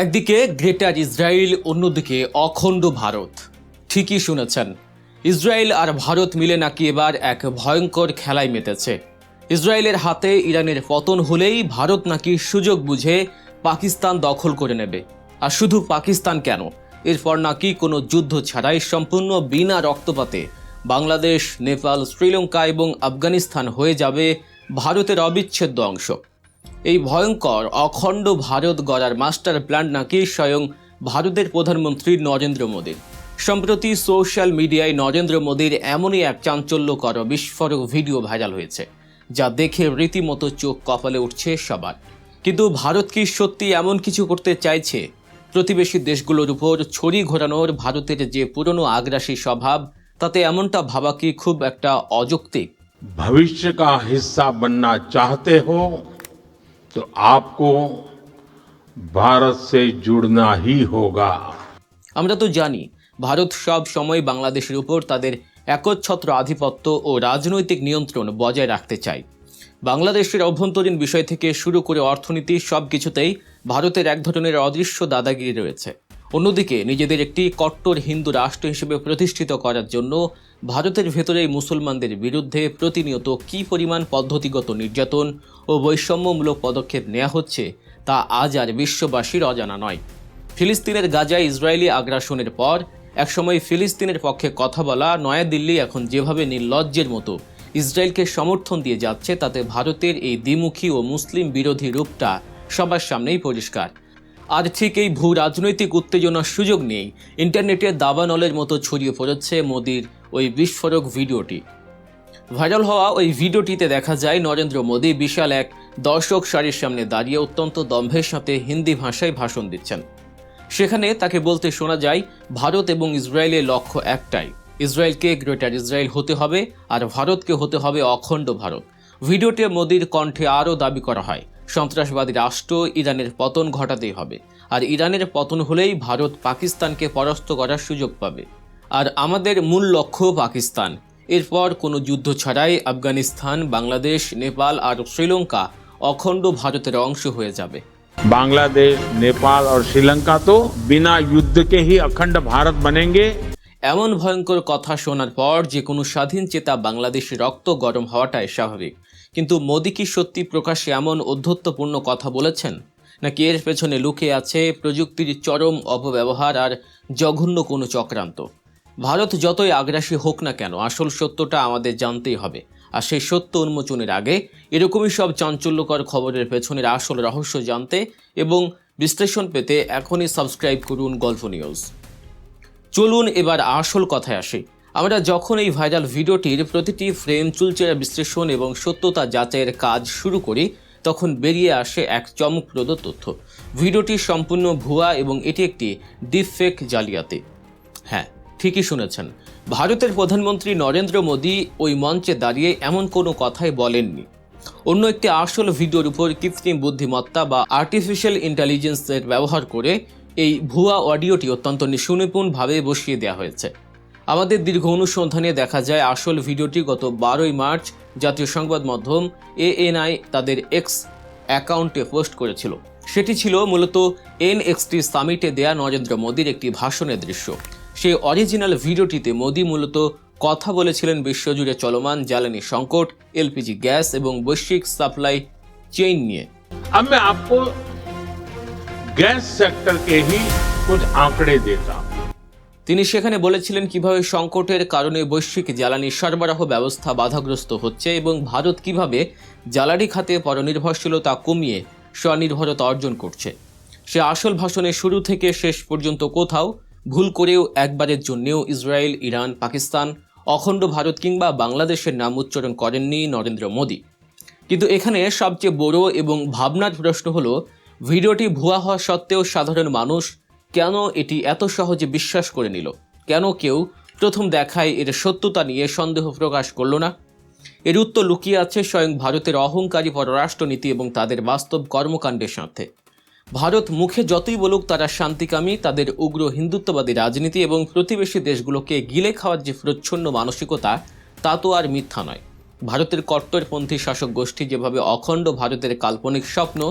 একদিকে greater Israel, অন্যদিকে অখণ্ড ভারত। ঠিকই শুনেছেন, ইসরায়েল আর ভারত মিলে নাকি এবার এক ভয়ঙ্কর খেলায় মেতেছে। ইসরায়েলের হাতে ইরানের পতন হলেই ভারত নাকি সুযোগ বুঝে পাকিস্তান দখল করে নেবে। আর শুধু পাকিস্তান কেন, এরপর নাকি কোনো যুদ্ধ ছাড়াই সম্পূর্ণ বিনা রক্তপাতে বাংলাদেশ, নেপাল, শ্রীলঙ্কা এবং আফগানিস্তান হয়ে যাবে ভারতের অবিচ্ছেদ্য অংশ। এই ভয়ঙ্কর অখণ্ড ভারত গড়ার মাস্টার প্ল্যান নাকি স্বয়ং ভারতের প্রধানমন্ত্রী নরেন্দ্র মোদীর। সম্প্রতি সোশ্যাল মিডিয়ায় নরেন্দ্র মোদীর এমনই এক চাঞ্চল্যকর বিস্ফোরক ভিডিও ভাইরাল হয়েছে, যা দেখে রীতিমতো চোখ কপালে উঠছে সবার। কিন্তু ভারত কি সত্যি এমন কিছু করতে চাইছে? প্রতিবেশী দেশগুলোর উপর ছড়ি ঘোরানোর ভারতের যে পুরনো আগ্রাসী স্বভাব, তাতে এমনটা ভাবা কি খুব একটা অযৌক্তিক? भविष्य का हिस्सा बनना चाहते हो तो आपको भारत से जुड़ना ही होगा। আমরা তো জানি ভারত সব সময় বাংলাদেশের উপর তাদের একচ্ছত্র আধিপত্য ও রাজনৈতিক নিয়ন্ত্রণ বজায় রাখতে চায়। বাংলাদেশের অভ্যন্তরীণ বিষয় থেকে শুরু করে অর্থনীতি সব কিছুতেই ভারতের এক ধরনের অদৃশ্য দাদাগিরি রয়েছে। অন্যদিকে নিজেদের একটি কট্টর হিন্দু রাষ্ট্র হিসেবে প্রতিষ্ঠিত করার জন্য ভারতের ভেতরেই মুসলমানদের বিরুদ্ধে প্রতিনিয়ত কী পরিমাণ পদ্ধতিগত নির্যাতন ও বৈষম্যমূলক পদক্ষেপ নেওয়া হচ্ছে তা আজ আর বিশ্ববাসীর অজানা নয়। ফিলিস্তিনের গাজায় ইসরায়েলি আগ্রাসনের পর একসময় ফিলিস্তিনের পক্ষে কথা বলা নয়াদিল্লি এখন যেভাবে নির্লজ্জের মতো ইসরায়েলকে সমর্থন দিয়ে যাচ্ছে, তাতে ভারতের এই দ্বিমুখী ও মুসলিম বিরোধী রূপটা সবার সামনেই পরিষ্কার। আর ঠিক এই ভূ রাজনৈতিক উত্তেজনার সুযোগ নেই ইন্টারনেটে দাবানলের মতো ছড়িয়ে পড়েছে মোদির ওই বিস্ফোরক ভিডিওটি। ভাইরাল হওয়া ওই ভিডিওটিতে দেখা যায় নরেন্দ্র মোদী বিশাল এক দর্শক সারির সামনে দাঁড়িয়ে অত্যন্ত দম্ভের সাথে হিন্দি ভাষায় ভাষণ দিচ্ছেন। সেখানে তাকে বলতে শোনা যায়, ভারত এবং ইসরায়েলের লক্ষ্য একটাই, ইসরায়েলকে গ্রেটার ইসরায়েল হতে হবে আর ভারতকে হতে হবে অখণ্ড ভারত। ভিডিওতে মোদির কণ্ঠে আরও দাবি করা হয়, সন্ত্রাসবাদী রাষ্ট্র ইরানের পতন ঘটাতেই হবে, আর ইরানের পতন হলেই ভারত পাকিস্তানকে পরাস্ত করার সুযোগ পাবে, আর আমাদের মূল লক্ষ্য পাকিস্তান। এরপর কোনো যুদ্ধ ছাড়াই আফগানিস্তান, বাংলাদেশ, নেপাল আর শ্রীলঙ্কা অখণ্ড ভারতের অংশ হয়ে যাবে। बांग्लादेश, नेपाल और श्रीलंका तो बिना युद्ध के ही अखंड भारत बनेंगे। এমন ভয়ঙ্কর কথা শোনার পর যে কোনো স্বাধীন চেতা বাংলাদেশের রক্ত গরম হওয়াটাই স্বাভাবিক। কিন্তু মোদী কি সত্যি প্রকাশ্যে এমন অধ্যত্বপূর্ণ কথা বলেছেন, নাকি এর পেছনে লুকিয়ে আছে প্রযুক্তির চরম অপব্যবহার আর জঘন্য কোনো চক্রান্ত? ভারত যতই আগ্রাসী হোক না কেন, আসল সত্যটা আমাদের জানতেই হবে। আর সেই সত্য উন্মোচনের আগে এরকমই সব চাঞ্চল্যকর খবরের পেছনের আসল রহস্য জানতে এবং বিশ্লেষণ পেতে এখনই সাবস্ক্রাইব করুন গল্প নিউজ। চলুন এবার আসল কথায় আসি। আমরা যখন এই ভাইরাল ভিডিওটির প্রতিটি ফ্রেম চুলচেরা বিশ্লেষণ এবং সত্যতা যাচাইয়ের কাজ শুরু করি, তখন বেরিয়ে আসে এক চমকপ্রদ তথ্য। ভিডিওটি সম্পূর্ণ ভুয়া এবং এটি একটি ডিপফেক জালিয়াতি। হ্যাঁ, ঠিকই শুনেছেন, ভারতের প্রধানমন্ত্রী নরেন্দ্র মোদী ওই মঞ্চে দাঁড়িয়ে এমন কোনো কথাই বলেননি। অন্য একটি আসল ভিডিওর উপর কৃত্রিম বুদ্ধিমত্তা বা আর্টিফিশিয়াল ইন্টেলিজেন্সের ব্যবহার করে এই ভুয়া অডিওটি অত্যন্ত সুনিপুণভাবে বসিয়ে দেওয়া হয়েছে। আমাদের দীর্ঘ অনুসন্ধানে দেখা যায় আসল ভিডিওটি গত 12ই মার্চ জাতীয় সংবাদ মাধ্যম ANI তাদের এক্স অ্যাকাউন্টে পোস্ট করেছিল। সেটি ছিল মূলত NXT সামিটে দেয়া নরেন্দ্র মোদীর একটি ভাষণের দৃশ্য। সেই অরিজিনাল ভিডিওটিতে মোদী মূলত কথা বলেছিলেন বিশ্বজুড়ে চলমান জ্বালানি সংকট, LPG গ্যাস এবং বৈশ্বিক সাপ্লাই চেইন নিয়ে। अब मैं आपको गैस सेक्टर के ही कुछ आंकड़े देता हूं। তিনি সেখানে বলেছিলেন কিভাবে সংকটের কারণে বৈশ্বিক জ্বালানি সরবরাহ ব্যবস্থা বাধাগ্রস্ত হচ্ছে এবং ভারত কিভাবে জ্বালানি খাতে পরনির্ভরশীলতা কমিয়ে স্বনির্ভরতা অর্জন করছে। সে আসল ভাষণের শুরু থেকে শেষ পর্যন্ত কোথাও ভুল করেও একবারের জন্যেও ইসরায়েল, ইরান, পাকিস্তান, অখণ্ড ভারত কিংবা বাংলাদেশের নাম উচ্চারণ করেননি নরেন্দ্র মোদী। কিন্তু এখানে সবচেয়ে বড় এবং ভাবনার প্রশ্ন হলো, ভিডিওটি ভুয়া হওয়া সত্ত্বেও সাধারণ মানুষ কেন এটি এত সহজে বিশ্বাস করে নিল? কেন কেউ প্রথম দেখায় এর সত্যতা নিয়ে সন্দেহ প্রকাশ করল না? এর উত্তর লুকিয়ে আছে স্বয়ং ভারতের অহংকারী পররাষ্ট্রনীতি এবং তাদের বাস্তব কর্মকাণ্ডের সাথে। ভারত মুখে যতই বলুক তারা শান্তিকামী, তাদের উগ্র হিন্দুত্ববাদী রাজনীতি এবং প্রতিবেশী দেশগুলোকে গিলে খাওয়ার যে প্রচ্ছন্ন মানসিকতা, তা তো আর মিথ্যা নয়। ভারতের কট্টরপন্থী শাসক গোষ্ঠী যেভাবে অখণ্ড ভারতের কাল্পনিক স্বপ্ন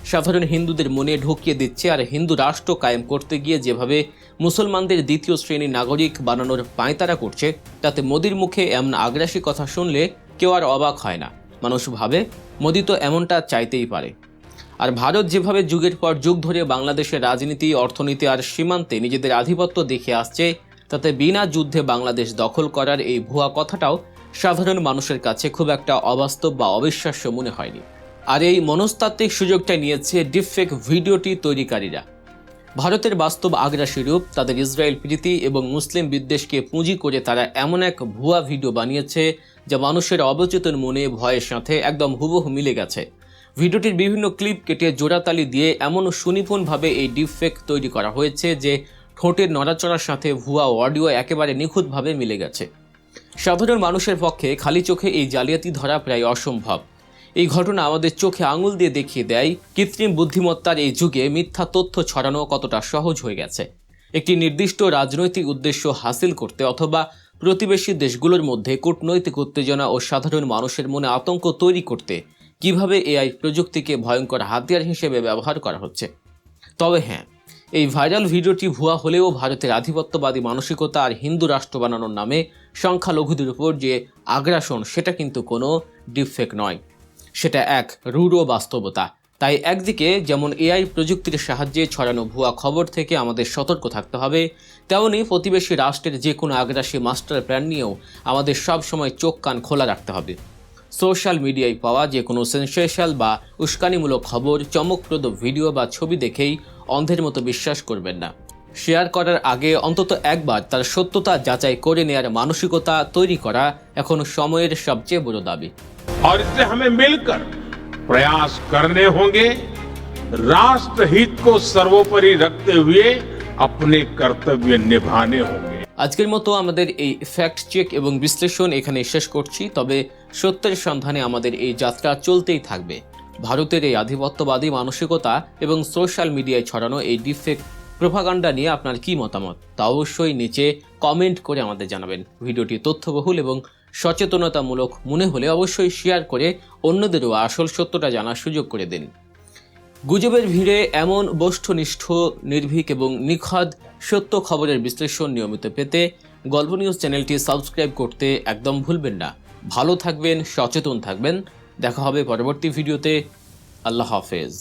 সাধারণ হিন্দুদের মনে ঢুকিয়ে দিচ্ছে আর হিন্দু রাষ্ট্র কায়েম করতে গিয়ে যেভাবে মুসলমানদের দ্বিতীয় শ্রেণীর নাগরিক বানানোর পাঁয়তারা করছে, তাতে মোদির মুখে এমন আগ্রাসী কথা শুনলে কেউ আর অবাক হয় না। মানুষ ভাবে মোদি তো এমনটা চাইতেই পারে। আর ভারত যেভাবে যুগের পর যুগ ধরে বাংলাদেশের রাজনীতি, অর্থনীতি আর সীমান্তে নিজেদের আধিপত্য দেখে আসছে, তাতে বিনা যুদ্ধে বাংলাদেশ দখল করার এই ভুয়া কথাটাও সাধারণ মানুষের কাছে খুব একটা অবাস্তব বা অবিশ্বাস্য মনে হয়নি। আর এই মনস্তাত্ত্বিক সুযোগটা নিয়েছে ডিপফেক ভিডিওটি তৈরিকারীরা। ভারতের বাস্তব আগ্রাসী রূপ, তাদের ইসরায়েল প্রীতি এবং মুসলিম বিদ্বেষকে পুঁজি করে তারা এমন এক ভুয়া ভিডিও বানিয়েছে যা মানুষের অবচেতন মনে ভয়ের সাথে একদম হুবহু মিলে গেছে। ভিডিওটির বিভিন্ন ক্লিপ কেটে জোড়াতালি দিয়ে এমন সুনিপুণভাবে এই ডিপফেক তৈরি করা হয়েছে যে ঠোঁটের নড়াচড়ার সাথে ভুয়া অডিও একেবারে নিখুঁতভাবে মিলে গেছে। সাধারণ মানুষের পক্ষে খালি চোখে এই জালিয়াতি ধরা প্রায় অসম্ভব। এই ঘটনা আমাদের চোখে আঙুল দিয়ে দেখিয়ে দেয় কৃত্রিম বুদ্ধিমত্তার এই যুগে মিথ্যা তথ্য ছড়ানো কতটা সহজ হয়ে গেছে। একটি নির্দিষ্ট রাজনৈতিক উদ্দেশ্য হাসিল করতে অথবা প্রতিবেশী দেশগুলোর মধ্যে কূটনৈতিক উত্তেজনা ও সাধারণ মানুষের মনে আতঙ্ক তৈরি করতে কিভাবে এআই প্রযুক্তিকে ভয়ঙ্কর হাতিয়ার হিসেবে ব্যবহার করা হচ্ছে। তবে হ্যাঁ, এই ভাইরাল ভিডিওটি ভুয়া হলেও ভারতের আধিপত্যবাদী মানসিকতা আর হিন্দু রাষ্ট্র বানানোর নামে সংখ্যালঘুদের উপর যে আগ্রাসন, সেটা কিন্তু কোনো ডিপফেক নয়, সেটা এক রূঢ় বাস্তবতা। তাই একদিকে যেমন এআই প্রযুক্তির সাহায্যে ছড়ানো ভুয়া খবর থেকে আমাদের সতর্ক থাকতে হবে, তেমনি প্রতিবেশী রাষ্ট্রের যে কোনো আগ্রাসী মাস্টার প্ল্যান নিয়েও আমাদের সব সময় চোখ কান খোলা রাখতে হবে। সোশ্যাল মিডিয়ায় পাওয়া যে কোনো সেন্সেশনাল বা উস্কানিমূলক খবর, চমকপ্রদ ভিডিও বা ছবি দেখেই অন্ধের মতো বিশ্বাস করবেন না। শেয়ার করার আগে অন্তত একবার তার সত্যতা যাচাই করে নেয়ার মানসিকতা তৈরি করা এখন সময়ের সবচেয়ে বড় দাবি। और इसलिए हमें मिलकर प्रयास करने होंगे, राष्ट्र हित को सर्वोपरि रखते हुए अपने कर्तव्य निभाने होंगे। আজকের মতো আমাদের এই ফ্যাক্ট চেক এবং বিশ্লেষণ এখানে শেষ করছি। তবে সত্যের সন্ধানে আমাদের এই যাত্রা চলতেই থাকবে। ভারতের এই আধিপত্যবাদী মানসিকতা এবং সোশ্যাল মিডিয়ায় ছড়ানো এই ডিপফেক প্রোপাগান্ডা নিয়ে আপনার কি মতামত তা অবশ্যই নিচে কমেন্ট করে আমাদের জানাবেন। ভিডিওটি তথ্যবহুল এবং সচেতনতামূলক মনে হলে অবশ্যই শেয়ার করে অন্যদেরও আসল সত্যটা জানার সুযোগ করে দিন। গুজবের ভিড়ে এমন বস্তুনিষ্ঠ, নির্ভীক এবং নিখুঁত সত্য খবরের বিশ্লেষণ নিয়মিত পেতে গল্প নিউজ চ্যানেলটি সাবস্ক্রাইব করতে একদম ভুলবেন না। ভালো থাকবেন, সচেতন থাকবেন। দেখা হবে পরবর্তী ভিডিওতে। আল্লাহ হাফেজ।